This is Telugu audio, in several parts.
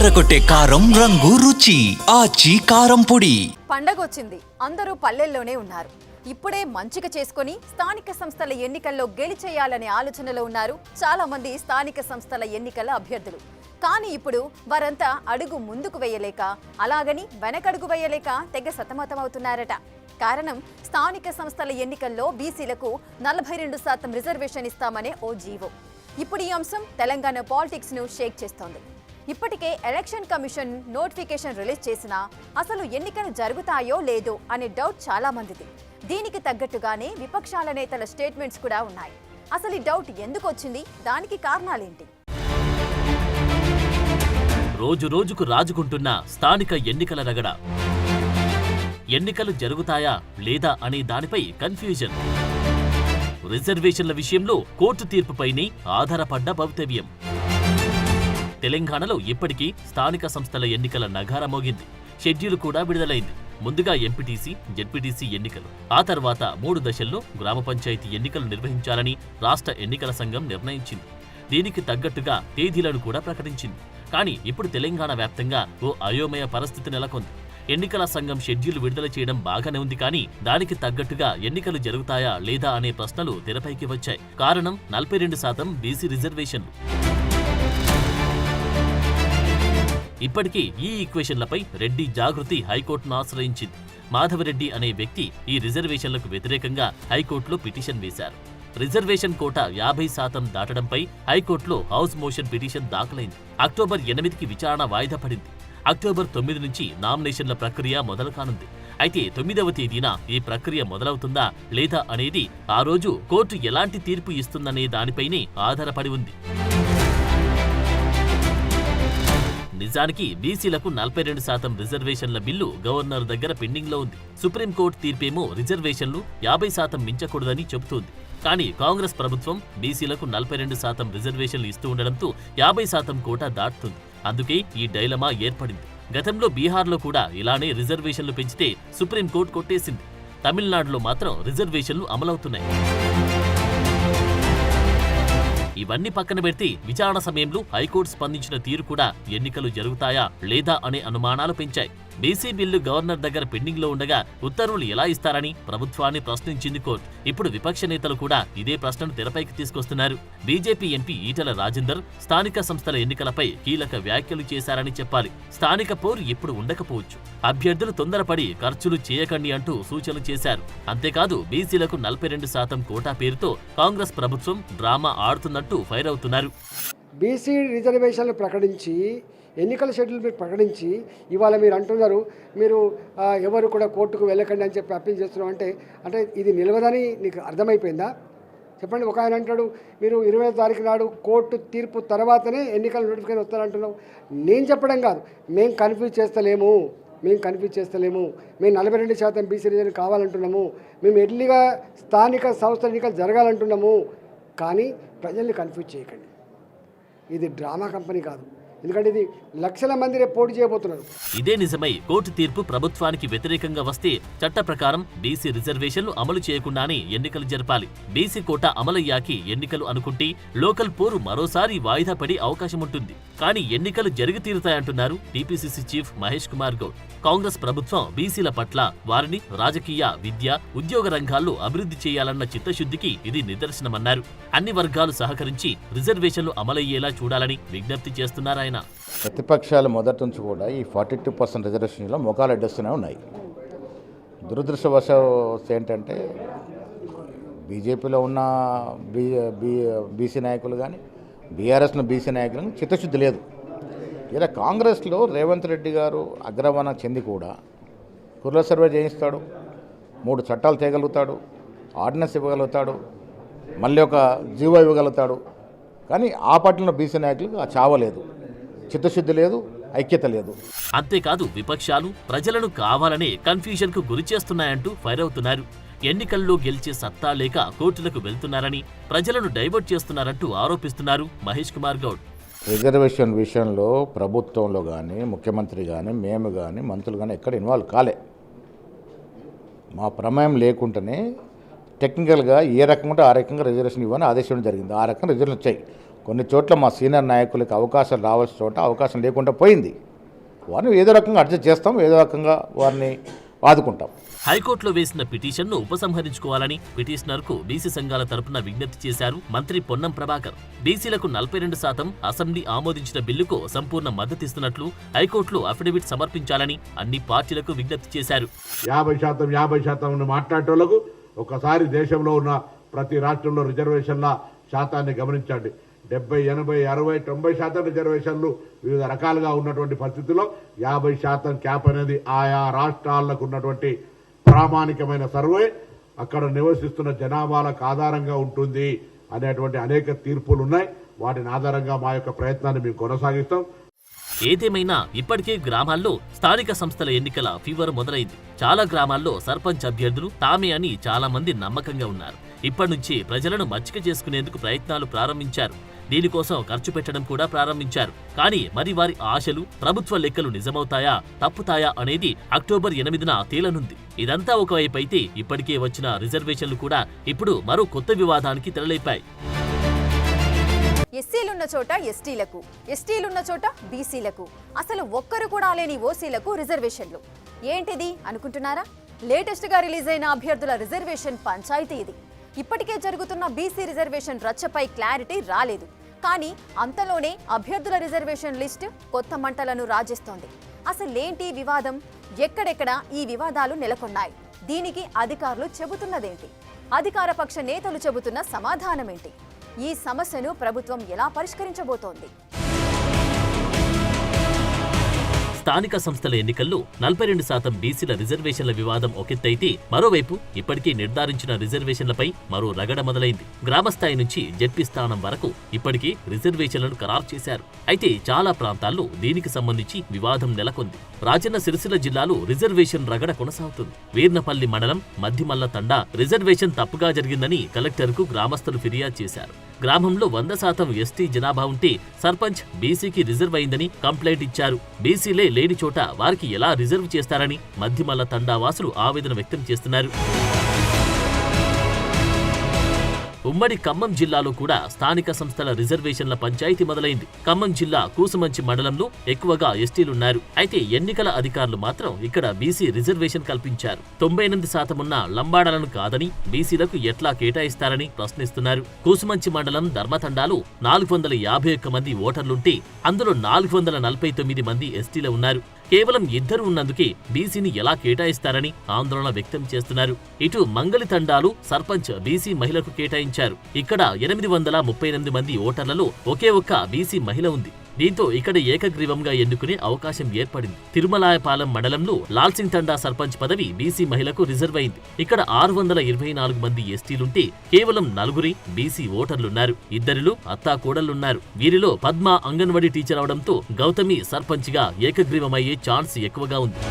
అదరగొట్టే కారం రంగు రుచి ఆచి కారం పొడి. పండగొచ్చింది, అందరూ పల్లెల్లోనే ఉన్నారు. ఇప్పుడే మంచిగా చేసుకొని స్థానిక సంస్థల ఎన్నికల్లో గెలిచేయాలనే ఆలోచనలో ఉన్నారు చాలా మంది స్థానిక సంస్థల ఎన్నికల అభ్యర్థులు. కానీ ఇప్పుడు వారంతా అడుగు ముందుకు వేయలేక, అలాగని వెనకడుగు వేయలేక తెగ సతమతమవుతున్నారట. కారణం స్థానిక సంస్థల ఎన్నికల్లో బీసీలకు 42% రిజర్వేషన్ ఇస్తామనే ఓ జీవో. ఇప్పుడు ఈ అంశం తెలంగాణ పాలిటిక్స్ ను షేక్ చేస్తోంది. ఇప్పటికే ఎలక్షన్ కమిషన్ నోటిఫికేషన్ రిలీజ్ చేసినా అసలు ఎన్నికలు జరుగుతాయో లేదో అనే డౌట్ చాలా మందిది. దీనికి తగ్గట్టుగానే విపక్షాల నేతల స్టేట్మెంట్స్ కూడా ఉన్నాయి. అసలు ఈ డౌట్ ఎందుకు వచ్చింది, దానికి కారణాలేంటి? రోజు రోజుకు రాజుకుంటున్న స్థానిక ఎన్నికల రగడ. ఎన్నికలు జరుగుతాయా లేదా అనే దానిపై కన్ఫ్యూజన్. రిజర్వేషన్ల విషయంలో కోర్టు తీర్పుపైనే ఆధారపడ్డ భవితవ్యం. తెలంగాణలో ఇప్పటికీ స్థానిక సంస్థల ఎన్నికల నగారా మోగింది. షెడ్యూల్ కూడా విడుదలైంది. ముందుగా ఎంపీటీసీ, జెడ్పీటీసీ ఎన్నికలు, ఆ తర్వాత 3 దశల్లో గ్రామ పంచాయతీ ఎన్నికలు నిర్వహించాలని రాష్ట్ర ఎన్నికల సంఘం నిర్ణయించింది. దీనికి తగ్గట్టుగా తేదీలను కూడా ప్రకటించింది. కానీ ఇప్పుడు తెలంగాణ వ్యాప్తంగా ఓ అయోమయ పరిస్థితి నెలకొంది. ఎన్నికల సంఘం షెడ్యూల్ విడుదల చేయడం బాగానే ఉంది, కానీ దానికి తగ్గట్టుగా ఎన్నికలు జరుగుతాయా లేదా అనే ప్రశ్నలు తెరపైకి వచ్చాయి. కారణం 42% బీసీ రిజర్వేషన్లు. ఇప్పటికీ ఈ ఈక్వేషన్లపై రెడ్డి జాగృతి హైకోర్టును ఆశ్రయించింది. మాధవరెడ్డి అనే వ్యక్తి ఈ రిజర్వేషన్లకు వ్యతిరేకంగా హైకోర్టులో పిటిషన్ వేశారు. రిజర్వేషన్ కోటా 50% దాటడంపై హైకోర్టులో హౌస్ మోషన్ పిటిషన్ దాఖలైంది. అక్టోబర్ 8కి విచారణ వాయిదా పడింది. అక్టోబర్ 9 నుంచి నామినేషన్ల ప్రక్రియ మొదలు కానుంది. అయితే 9వ తేదీన ఈ ప్రక్రియ మొదలవుతుందా లేదా అనేది ఆ రోజు కోర్టు ఎలాంటి తీర్పు ఇస్తుందనే దానిపైనే ఆధారపడి ఉంది. నిజానికి బీసీలకు 42% రిజర్వేషన్ల బిల్లు గవర్నర్ దగ్గర పెండింగ్లో ఉంది. సుప్రీంకోర్టు తీర్పేమో రిజర్వేషన్లు 50% మించకూడదని చెబుతోంది. కానీ కాంగ్రెస్ ప్రభుత్వం బీసీలకు 42% రిజర్వేషన్లు ఇస్తూ ఉండడంతో 50% కోటా దాటుతుంది. అందుకే ఈ డైలమా ఏర్పడింది. గతంలో బీహార్లో కూడా ఇలానే రిజర్వేషన్లు పెంచితే సుప్రీంకోర్టు కొట్టేసింది. తమిళనాడులో మాత్రం రిజర్వేషన్లు అమలవుతున్నాయి. ఇవన్నీ పక్కన పెడితే విచారణ సమయంలో హైకోర్టు స్పందించిన తీరు కూడా ఎన్నికలు జరుగుతాయా లేదా అనే అనుమానాలు పెంచాయి. బీసీ బిల్లు గవర్నర్ దగ్గర పెండింగ్లో ఉండగా ఉత్తర్వులు ఎలా ఇస్తారని ప్రభుత్వాన్ని ప్రశ్నించింది కోర్టు. ఇప్పుడు విపక్ష నేతలు కూడా ఇదే ప్రశ్నను తెరపైకి తీసుకొస్తున్నారు. బీజేపీ ఎంపీ ఈటెల రాజేందర్ స్థానిక సంస్థల ఎన్నికలపై కీలక వ్యాఖ్యలు చేశారని చెప్పాలి. స్థానిక పోరు ఇప్పుడు ఉండకపోవచ్చు. అభ్యర్థులు తొందరపడి ఖర్చులు చేయకండి అంటూ సూచనలు చేశారు. అంతేకాదు బీసీలకు 42% కోటా పేరుతో కాంగ్రెస్ ప్రభుత్వం డ్రామా ఆడుతున్నట్టు ఫైర్ అవుతున్నారు. బీసీ రిజర్వేషన్లు ప్రకటించి, ఎన్నికల షెడ్యూల్ మీరు ప్రకటించి, ఇవాళ మీరు అంటున్నారు మీరు ఎవరు కూడా కోర్టుకు వెళ్ళకండి అని చెప్పి అప్పీల్ చేస్తున్నాం అంటే ఇది నిలవదని నీకు అర్థమైపోయిందా? చెప్పండి. ఒక ఆయన అంటాడు మీరు 20వ తారీఖు నాడు కోర్టు తీర్పు తర్వాతనే ఎన్నికల నోటిఫికేషన్ వస్తారంటున్నావు. నేను చెప్పడం కాదు, మేము కన్ఫ్యూజ్ చేస్తలేము. మేము 42% బీసీ రిజర్వేషన్ కావాలంటున్నాము. మేము ఎర్లీగా స్థానిక సంస్థల ఎన్నికలు జరగాలంటున్నాము. కానీ ప్రజల్ని కన్ఫ్యూజ్ చేయకండి. ఇది డ్రామా కంపెనీ కాదు. ఎందుకంటే ఇది లక్షల మంది రేపు పోటీ చేయబోతున్నారు. ఇదే నిజమై కోర్టు తీర్పు ప్రభుత్వానికి వ్యతిరేకంగా వస్తే చట్ట ప్రకారం బీసీ రిజర్వేషన్లు అమలు చేయకుండానే ఎన్నికలు జరపాలి. బీసీ కోటా అమలయ్యాకి ఎన్నికలు అనుకుంటే లోకల్ పోరు మరోసారి వాయిదా పడే అవకాశం ఉంటుంది. కానీ ఎన్నికలు జరిగి తీరుతాయంటున్నారు టీపీసీసీ చీఫ్ మహేష్ కుమార్ గౌడ్. కాంగ్రెస్ ప్రభుత్వం బీసీల పట్ల వారిని రాజకీయ, విద్య, ఉద్యోగ రంగాల్లో అభివృద్ధి చేయాలన్న చిత్తశుద్ధికి ఇది నిదర్శనమన్నారు. అన్ని వర్గాలు సహకరించి రిజర్వేషన్లు అమలయ్యేలా చూడాలని విజ్ఞప్తి చేస్తున్నారు ఆయన. ప్రతిపక్షాలు మొదటి నుంచి కూడా ఈ 42% రిజర్వేషన్లో మొఖాలు అడ్డొస్తూనే ఉన్నాయి. దురదృష్టవశాత్తు ఏంటంటే బీజేపీలో ఉన్న బీసీ నాయకులు కానీ, బీఆర్ఎస్లో బీసీ నాయకులు కానీ చిత్తశుద్ధి లేదు. ఇలా కాంగ్రెస్లో రేవంత్ రెడ్డి గారు అగ్రవన చెంది కూడా కుర్ల సర్వే చేయిస్తాడు, 3 చట్టాలు తేగలుగుతాడు, ఆర్డినెన్స్ ఇవ్వగలుగుతాడు, మళ్ళీ ఒక జీవో ఇవ్వగలుగుతాడు. కానీ ఆ పార్టీలో బీసీ నాయకులకు ఆ చావలేదు, చిత్తశుద్ధి లేదు, ఐక్యత లేదు. అంతేకాదు విపక్షాలు ప్రజలను కావాలనే కన్ఫ్యూజన్ కు గురి చేస్తున్నాయంటూ ఫైర్ అవుతున్నారు. ఎన్నికల్లో గెలిచే సత్తా లేక కోర్టులకు వెళ్తున్నారని, ప్రజలను డైవర్ట్ చేస్తున్నారంటూ ఆరోపిస్తున్నారు మహేష్ కుమార్ గౌడ్. రిజర్వేషన్ విషయంలో ప్రభుత్వంలో కానీ, ముఖ్యమంత్రి కానీ, మేము కానీ, మంత్రులు కానీ ఎక్కడ ఇన్వాల్వ్ కాలే. మా ప్రమేయం లేకుండానే టెక్నికల్గా ఏ రకంగా ఉంటే ఆ రకంగా రిజర్వేషన్ ఇవ్వని ఆదేశం జరిగింది. ఆ రకంగా రిజర్వేషన్ వచ్చాయి. కొన్ని చోట్ల మా సీనియర్ నాయకులకు అవకాశం రావాల్సిన చోట అవకాశం లేకుండా పోయింది. వారిని ఏదో రకంగా అడ్జస్ట్ చేస్తాం, ఏదో రకంగా వారిని ఆదుకుంటాం. హైకోర్టులో వేసిన పిటిషన్ను ఉపసంహరించుకోవాలని పిటిషనర్కు బీసీ సంఘాల తరపున విజ్ఞప్తి చేశారు మంత్రి పొన్నం ప్రభాకర్. బీసీలకు 42% అసెంబ్లీ ఆమోదించిన బిల్లుకు సంపూర్ణ మద్దతిస్తున్నట్లు హైకోర్టులో అఫిడవిట్ సమర్పించాలని అన్ని పార్టీలకు విజ్ఞప్తి చేశారు. 50% మాట్లాడేటోళ్లకు ఒకసారి దేశంలో ఉన్న ప్రతి రాష్ట్రంలో రిజర్వేషన్ల శాతాన్ని గమనించండి. 70, 80, 60, 90% రిజర్వేషన్లు వివిధ రకాలుగా ఉన్నటువంటి పరిస్థితుల్లో 50% క్యాప్ అనేది ఆయా రాష్ట్రాలకు ఉన్నటువంటి ప్రామాణికమైన సర్వే, అక్కడ నివసిస్తున్న జనాభాలకు ఆధారంగా ఉంటుంది అనేటువంటి అనేక తీర్పులు ఉన్నాయి. వాటిని ఆధారంగా మా యొక్క ప్రయత్నాన్ని మేము కొనసాగిస్తాం. ఏదేమైనా ఇప్పటికే గ్రామాల్లో స్థానిక సంస్థల ఎన్నికల ఫీవర్ మొదలైంది. చాలా గ్రామాల్లో సర్పంచ్ అభ్యర్థులు తామే అని చాలా మంది నమ్మకంగా ఉన్నారు. ఇప్పటి నుంచి ప్రజలను మచ్చిక చేసుకునేందుకు ప్రయత్నాలు ప్రారంభించారు. దీనికోసం ఖర్చు పెట్టడం కూడా ప్రారంభించారు. కానీ మరి వారి ఆశలు, ప్రభుత్వ లెక్కలు నిజమవుతాయా తప్పుతాయా అనేది అక్టోబర్ 8న తేలనుంది. ఇదంతా ఒకవైపు అయితే ఇప్పటికే వచ్చిన రిజర్వేషన్లు కూడా ఇప్పుడు మరో కొత్త వివాదానికి తెరలేపాయి. ఎస్సీలున్న చోట ఎస్టీలకు, ఎస్టీలున్న చోట బీసీలకు, అసలు ఒక్కరు కూడా లేని ఓసీలకు రిజర్వేషన్లు. ఏంటిది అనుకుంటున్నారా? లేటెస్ట్ గా రిలీజ్ అయిన అభ్యర్థుల రిజర్వేషన్ పంచాయతీ ఇది. ఇప్పటికే జరుగుతున్న బీసీ రిజర్వేషన్ రచ్చపై క్లారిటీ రాలేదు. కానీ అంతలోనే అభ్యర్థుల రిజర్వేషన్ లిస్టు కొత్త మంటలను రాజేస్తోంది. అసలేంటి వివాదం? ఎక్కడెక్కడ ఈ వివాదాలు నెలకొన్నాయి? దీనికి అధికారులు చెబుతున్నదేంటి? అధికార పక్ష నేతలు చెబుతున్న సమాధానమేంటి? ఈ సమస్యను ప్రభుత్వం ఎలా పరిష్కరించబోతోంది? స్థానిక సంస్థల ఎన్నికల్లో 42% బీసీల రిజర్వేషన్ల వివాదం ఒకెత్తైతే, మరోవైపు ఇప్పటికే నిర్ధారించిన రిజర్వేషన్లపై మరో రగడ మొదలైంది. గ్రామస్థాయి నుంచి జెడ్పీ స్థానం వరకు ఇప్పటికే రిజర్వేషన్లను ఖరారు చేశారు. అయితే చాలా ప్రాంతాల్లో దీనికి సంబంధించి వివాదం నెలకొంది. రాజన్న సిరిసిల్ల జిల్లాలో రిజర్వేషన్ రగడ కొనసాగుతుంది. వీర్నపల్లి మండలం మద్దిమల్ల తండా రిజర్వేషన్ తప్పుగా జరిగిందని కలెక్టర్కు గ్రామస్తులు ఫిర్యాదు చేశారు. గ్రామంలో 100% ఎస్టీ జనాభా ఉంటే సర్పంచ్ బీసీకి రిజర్వ్ అయిందని కంప్లైంట్ ఇచ్చారు. బీసీలే లేని చోట వారికి ఎలా రిజర్వ్ చేస్తారని మద్దిమల్ల తండా వాసులు ఆవేదన వ్యక్తం చేస్తున్నారు. ఉమ్మడి ఖమ్మం జిల్లాలో కూడా స్థానిక సంస్థల రిజర్వేషన్ల పంచాయతీ మొదలైంది. ఖమ్మం జిల్లా కూసుమంచి మండలంలో ఎక్కువగా ఎస్టీలున్నారు. అయితే ఎన్నికల అధికారులు మాత్రం ఇక్కడ బీసీ రిజర్వేషన్ కల్పించారు. 98% ఉన్న లంబాడాలను కాదని బీసీలకు ఎట్లా కేటాయిస్తారని ప్రశ్నిస్తున్నారు. కూసుమంచి మండలం ధర్మతండాలో 451 మంది ఓటర్లుంటే అందులో 449 మంది ఎస్టీలు ఉన్నారు. కేవలం 2 ఉన్నందుకే బీసీని ఎలా కేటాయిస్తారని ఆందోళన వ్యక్తం చేస్తున్నారు. ఇటు మంగలి తండాలు సర్పంచ్ బీసీ మహిళకు కేటాయించారు. ఇక్కడ 838 మంది ఓటర్లలో ఒకే ఒక్క బీసీ మహిళ ఉంది. దీంతో ఇక్కడ ఏకగ్రీవంగా ఎన్నుకునే అవకాశం ఏర్పడింది. తిరుమలాయపాలెం మండలంలో లాల్సింగ్ తండా సర్పంచ్ పదవి బీసీ మహిళకు రిజర్వ్ అయింది. ఇక్కడ 624 మంది ఎస్టీలుంటే కేవలం 4 బీసీ ఓటర్లున్నారు. 2 అత్తా కోడళ్లున్నారు. వీరిలో పద్మ అంగన్వాడీ టీచర్ అవడంతో గౌతమి సర్పంచ్ గా ఏకగ్రీవమయ్యే ఛాన్స్ ఎక్కువగా ఉంది.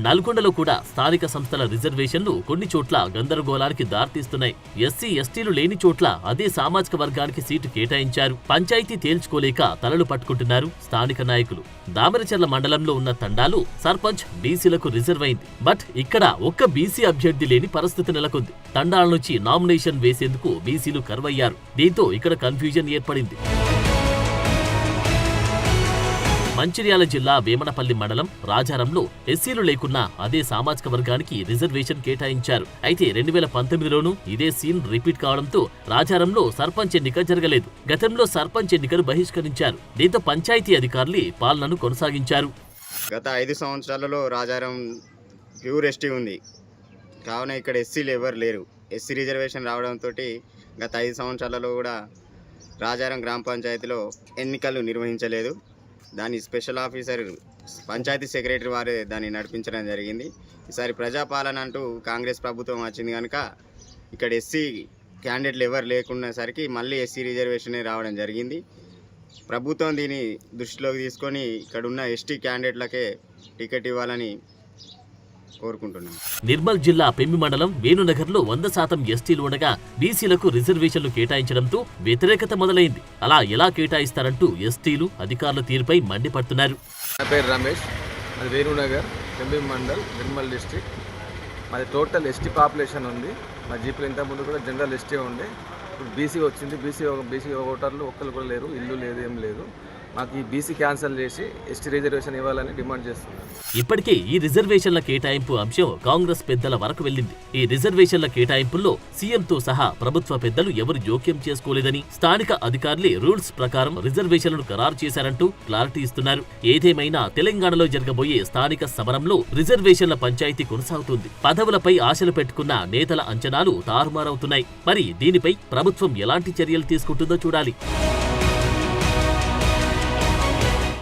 నల్గొండలో కూడా స్థానిక సంస్థల రిజర్వేషన్లు కొన్ని చోట్ల గందరగోళానికి దారితీస్తున్నాయి. ఎస్సీ ఎస్టీలు లేని చోట్ల అదే సామాజిక వర్గానికి సీటు కేటాయించారు. పంచాయతీ తేల్చుకోలేక తలలు పట్టుకుంటున్నారు స్థానిక నాయకులు. దామరచర్ల మండలంలో ఉన్న తండాలు సర్పంచ్ బీసీలకు రిజర్వ్ అయింది. బట్ ఇక్కడ ఒక్క బీసీ అభ్యర్థి లేని పరిస్థితి నెలకొంది. తండాల నుంచి నామినేషన్ వేసేందుకు బీసీలు కరువయ్యారు. దీంతో ఇక్కడ కన్ఫ్యూజన్ ఏర్పడింది. మంచిర్యాల జిల్లా వేమనపల్లి మండలం రాజారంలో ఎస్సీలు లేకున్నా అదే సామాజిక వర్గానికి రిజర్వేషన్ కేటాయించారు. అయితే 2019లోనూ ఇదే సీన్ రిపీట్ కావడంతో రాజారంలో సర్పంచ్ ఎన్నిక జరగలేదు. గతంలో సర్పంచ్ ఎన్నికను బహిష్కరించారు. దీంతో పంచాయతీ అధికారులే పాలనను కొనసాగించారు. గత 5 సంవత్సరాలలో రాజారం ప్యూర్ ఎస్టీ ఉంది. కావున ఇక్కడ ఎస్సీలు ఎవరు లేరు. ఎస్సీ రిజర్వేషన్ రావడంతో గత 5 సంవత్సరాలలో కూడా రాజారం గ్రామ పంచాయతీలో ఎన్నికలు నిర్వహించలేదు. దాని స్పెషల్ ఆఫీసర్ పంచాయతీ సెక్రటరీ వారే దాన్ని నడిపించడం జరిగింది. ఈసారి ప్రజాపాలన అంటూ కాంగ్రెస్ ప్రభుత్వం వచ్చింది కనుక ఇక్కడ ఎస్సీ క్యాండిడేట్లు ఎవరు లేకున్నసరికి మళ్ళీ ఎస్సీ రిజర్వేషనే రావడం జరిగింది. ప్రభుత్వం దీన్ని దృష్టిలోకి తీసుకొని ఇక్కడున్న ఎస్టీ క్యాండిడేట్లకే టికెట్ ఇవ్వాలని కోరుకుంటున్నాను. నిర్మల్ జిల్లా పెమ్మి మండలం వేణునగర్లో 100% ఎస్టీలు ఉండగా బీసీలకు రిజర్వేషన్లు కేటాయించడంతో వ్యతిరేకత మొదలైంది. అలా ఎలా కేటాయిస్తారంటూ ఎస్టీలు అధికారుల తీరుపై మండిపడుతున్నారు. నా పేరు రమేష్, అది వేణునగర్ పెమ్మి మండల్ నిర్మల్ డిస్ట్రిక్ట్. మాది టోటల్ ఎస్టీ పాపులేషన్ ఉంది. మా జీపీలో ఇంతకుముందు కూడా జనరల్ ఎస్టీ ఉండే. ఇప్పుడు బీసీ వచ్చింది, బీసీ ఓటర్లు ఒక్కరు కూడా లేరు, ఇల్లు లేదు, ఏం లేదు. మాకు ఈ బీసీ క్యాన్సిల్ చేసి ఎస్టీ రిజర్వేషన్ ఇవ్వాలని డిమాండ్ చేస్తున్నారు. ఇప్పటికే ఈ రిజర్వేషన్ల కేటాయింపు అంశం కాంగ్రెస్ పెద్దల వరకు వెళ్లింది. ఈ రిజర్వేషన్ల కేటాయింపుల్లో సీఎంతో సహా ప్రభుత్వ పెద్దలు ఎవరు జోక్యం చేసుకోలేదని, స్థానిక అధికారులే రూల్స్ ప్రకారం రిజర్వేషన్లను ఖరారు చేశారంటూ క్లారిటీ ఇస్తున్నారు. ఏదేమైనా తెలంగాణలో జరగబోయే స్థానిక సమరంలో రిజర్వేషన్ల పంచాయతీ కొనసాగుతుంది. పదవులపై ఆశలు పెట్టుకున్న నేతల అంచనాలు తారుమారవుతున్నాయి. మరి దీనిపై ప్రభుత్వం ఎలాంటి చర్యలు తీసుకుంటుందో చూడాలి.